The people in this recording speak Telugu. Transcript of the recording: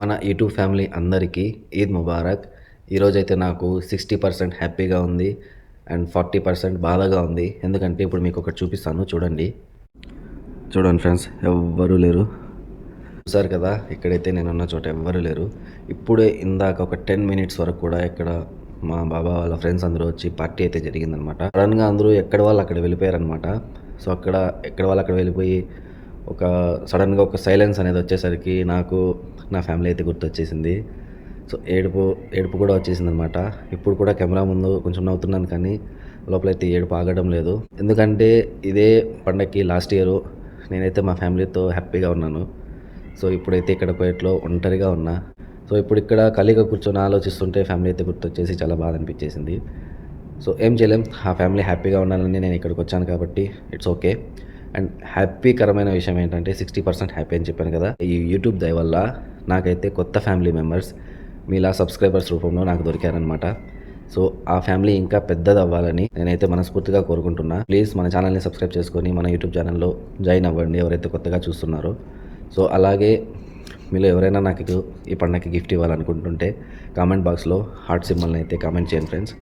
మన యూట్యూబ్ ఫ్యామిలీ అందరికీ ఈద్ ముబారక్. ఈరోజైతే నాకు 60% హ్యాపీగా ఉంది అండ్ 40% బాధగా ఉంది. ఎందుకంటే ఇప్పుడు మీకు ఒకటి చూపిస్తాను చూడండి. చూడండి ఫ్రెండ్స్, ఎవ్వరూ లేరు. చూసారు కదా, ఇక్కడైతే నేనున్న చోట ఎవ్వరూ లేరు. ఇప్పుడే ఇందాక ఒక 10 మినిట్స్ వరకు కూడా ఇక్కడ మా బాబా వాళ్ళ ఫ్రెండ్స్ అందరూ వచ్చి పార్టీ అయితే జరిగిందనమాట. సడన్గా అందరూ ఎక్కడ వాళ్ళు అక్కడ వెళ్ళిపోయారనమాట. సో ఎక్కడ వాళ్ళు అక్కడ వెళ్ళిపోయి సడన్గా ఒక సైలెన్స్ అనేది వచ్చేసరికి నాకు నా ఫ్యామిలీ అయితే గుర్తొచ్చేసింది. సో ఏడుపు కూడా వచ్చేసిందనమాట. ఇప్పుడు కూడా కెమెరా ముందు కొంచెం నవ్వుతున్నాను, కానీ లోపలైతే ఏడుపు ఆగడం లేదు. ఎందుకంటే ఇదే పండగకి లాస్ట్ ఇయర్ నేనైతే మా ఫ్యామిలీతో హ్యాపీగా ఉన్నాను. సో ఇప్పుడైతే ఇక్కడ కోయట్లో ఒంటరిగా ఉన్నా. సో ఇప్పుడు ఇక్కడ ఖాళీగా కూర్చొని ఆలోచిస్తుంటే ఫ్యామిలీ అయితే గుర్తొచ్చేసి చాలా బాధ అనిపించేసింది. సో ఏం చేయలేం, ఆ ఫ్యామిలీ హ్యాపీగా ఉండాలని నేను ఇక్కడికి వచ్చాను కాబట్టి ఇట్స్ ఓకే. అండ్ హ్యాపీకరమైన విషయం ఏంటంటే 60% హ్యాపీ అని చెప్పాను కదా. ఈ యూట్యూబ్ దయ వల్ల నాకైతే కొత్త ఫ్యామిలీ మెంబర్స్ మీలా సబ్స్క్రైబర్స్ రూపంలో నాకు దొరికారనమాట. సో ఆ ఫ్యామిలీ ఇంకా పెద్దది అవ్వాలని నేనైతే మనస్ఫూర్తిగా కోరుకుంటున్నా. ప్లీజ్ మన ఛానల్ని సబ్స్క్రైబ్ చేసుకొని మన యూట్యూబ్ ఛానల్లో జాయిన్ అవ్వండి ఎవరైతే కొత్తగా చూస్తున్నారో. సో అలాగే మీలో ఎవరైనా నాకు ఈ పండగకి గిఫ్ట్ ఇవ్వాలనుకుంటుంటే కామెంట్ బాక్స్లో హార్ట్ సింబల్ని అయితే కామెంట్ చేయండి ఫ్రెండ్స్.